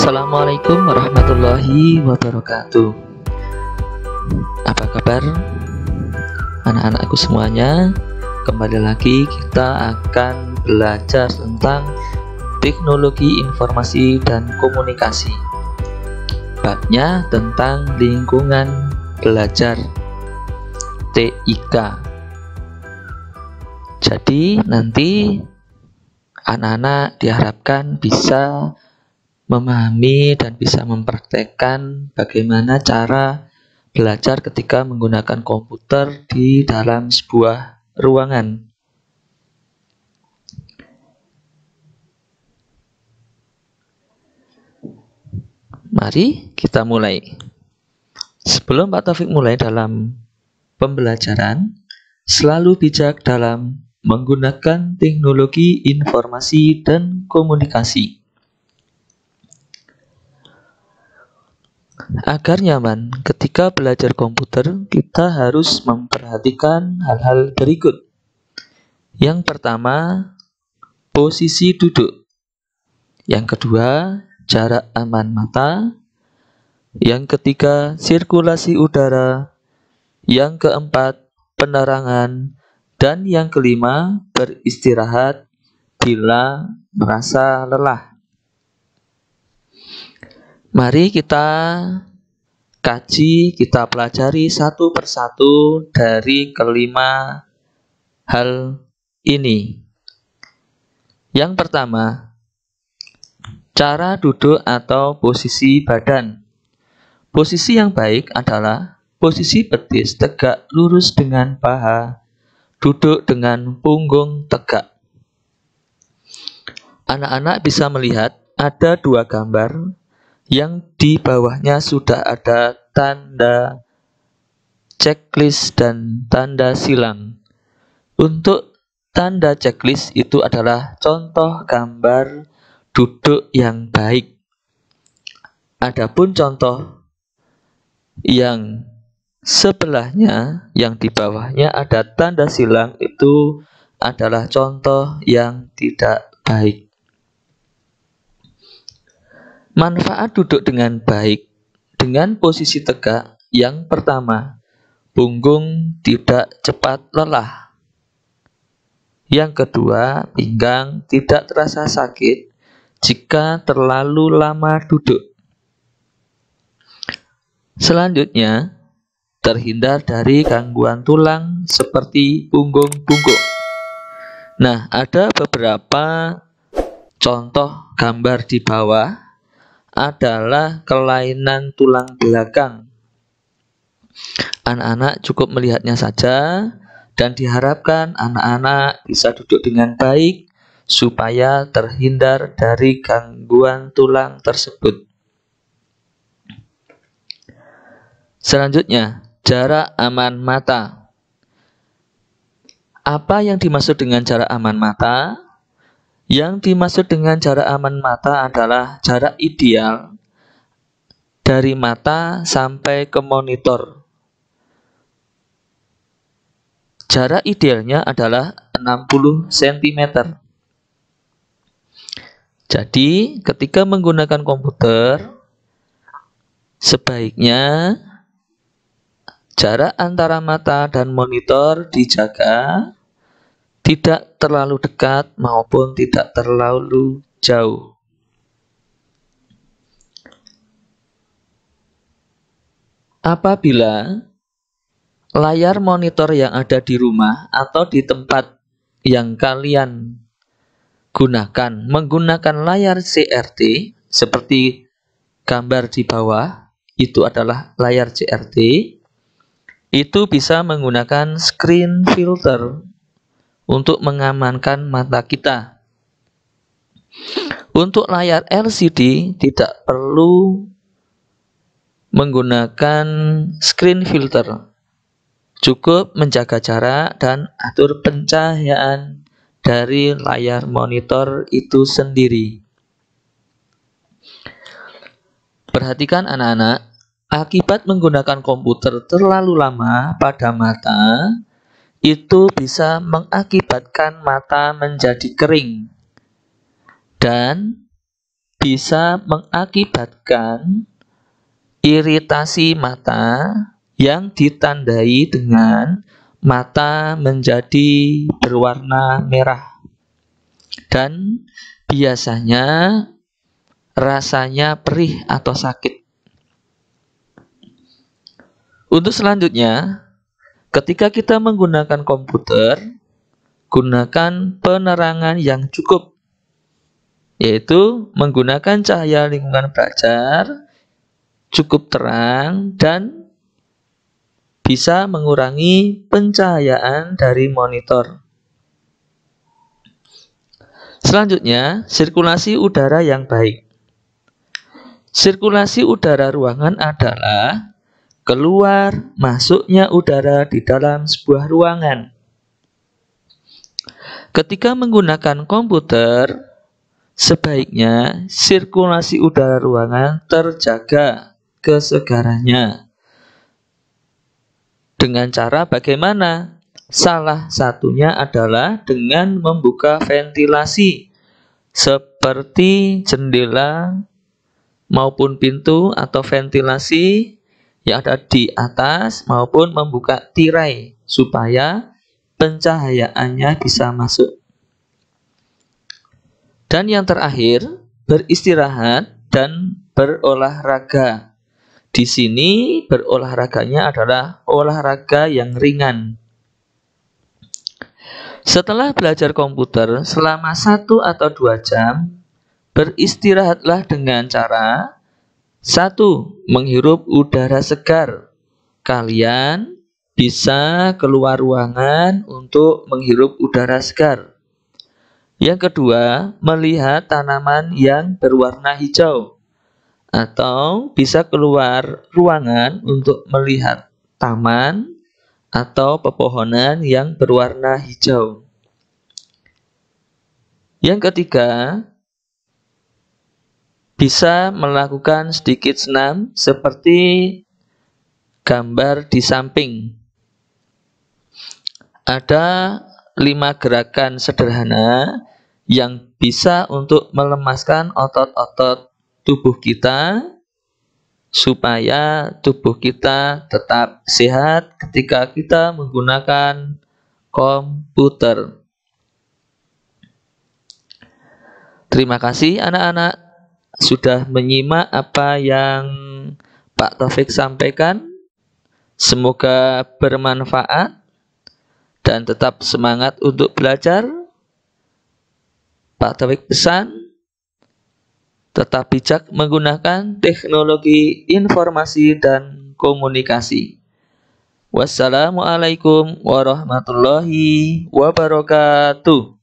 Assalamualaikum warahmatullahi wabarakatuh. Apa kabar anak-anakku semuanya? Kembali lagi kita akan belajar tentang teknologi informasi dan komunikasi. Babnya tentang lingkungan belajar TIK. Jadi nanti anak-anak diharapkan bisa memahami dan bisa mempraktekkan bagaimana cara belajar ketika menggunakan komputer di dalam sebuah ruangan. Mari kita mulai. Sebelum Pak Taufik mulai dalam pembelajaran, selalu bijak dalam menggunakan teknologi informasi dan komunikasi. Agar nyaman ketika belajar komputer, kita harus memperhatikan hal-hal berikut. Yang pertama, posisi duduk. Yang kedua, jarak aman mata. Yang ketiga, sirkulasi udara. Yang keempat, penerangan. Dan yang kelima, beristirahat bila merasa lelah. Mari kita kaji, kita pelajari satu persatu dari kelima hal ini. Yang pertama, cara duduk atau posisi badan. Posisi yang baik adalah posisi betis tegak lurus dengan paha, duduk dengan punggung tegak. Anak-anak bisa melihat ada dua gambar yang di bawahnya sudah ada tanda checklist dan tanda silang. Untuk tanda checklist itu adalah contoh gambar duduk yang baik. Adapun contoh yang sebelahnya, yang di bawahnya ada tanda silang, itu adalah contoh yang tidak baik. Manfaat duduk dengan baik dengan posisi tegak. Yang pertama, punggung tidak cepat lelah. Yang kedua, pinggang tidak terasa sakit jika terlalu lama duduk. Selanjutnya, terhindar dari gangguan tulang seperti punggung bungkuk. Nah, ada beberapa contoh gambar di bawah adalah kelainan tulang belakang. Anak-anak cukup melihatnya saja dan diharapkan anak-anak bisa duduk dengan baik supaya terhindar dari gangguan tulang tersebut. Selanjutnya, jarak aman mata. Apa yang dimaksud dengan jarak aman mata? Yang dimaksud dengan jarak aman mata adalah jarak ideal dari mata sampai ke monitor. Jarak idealnya adalah 60 cm. Jadi, ketika menggunakan komputer, sebaiknya jarak antara mata dan monitor dijaga, tidak terlalu dekat maupun tidak terlalu jauh. Apabila layar monitor yang ada di rumah atau di tempat yang kalian gunakan menggunakan layar CRT seperti gambar di bawah, itu adalah layar CRT, itu bisa menggunakan screen filter untuk mengamankan mata kita. Untuk layar LCD tidak perlu menggunakan screen filter. Cukup menjaga jarak dan atur pencahayaan dari layar monitor itu sendiri. Perhatikan anak-anak, akibat menggunakan komputer terlalu lama pada mata, itu bisa mengakibatkan mata menjadi kering dan bisa mengakibatkan iritasi mata yang ditandai dengan mata menjadi berwarna merah dan biasanya rasanya perih atau sakit. Untuk selanjutnya, ketika kita menggunakan komputer, gunakan penerangan yang cukup, yaitu menggunakan cahaya lingkungan belajar cukup terang dan bisa mengurangi pencahayaan dari monitor. Selanjutnya, sirkulasi udara yang baik. Sirkulasi udara ruangan adalah keluar masuknya udara di dalam sebuah ruangan. Ketika menggunakan komputer, sebaiknya sirkulasi udara ruangan terjaga kesegarannya. Dengan cara bagaimana? Salah satunya adalah dengan membuka ventilasi seperti jendela maupun pintu atau ventilasi yang ada di atas maupun membuka tirai supaya pencahayaannya bisa masuk. Dan yang terakhir, beristirahat dan berolahraga. Di sini berolahraganya adalah olahraga yang ringan. Setelah belajar komputer selama 1 atau 2 jam, beristirahatlah dengan cara 1. Menghirup udara segar. Kalian bisa keluar ruangan untuk menghirup udara segar. Yang kedua, melihat tanaman yang berwarna hijau. Atau bisa keluar ruangan untuk melihat taman atau pepohonan yang berwarna hijau. Yang ketiga, bisa melakukan sedikit senam seperti gambar di samping. Ada 5 gerakan sederhana yang bisa untuk melemaskan otot-otot tubuh kita supaya tubuh kita tetap sehat ketika kita menggunakan komputer. Terima kasih anak-anak sudah menyimak apa yang Pak Taufik sampaikan. Semoga bermanfaat dan tetap semangat untuk belajar. Pak Taufik pesan, tetap bijak menggunakan teknologi informasi dan komunikasi. Wassalamualaikum warahmatullahi wabarakatuh.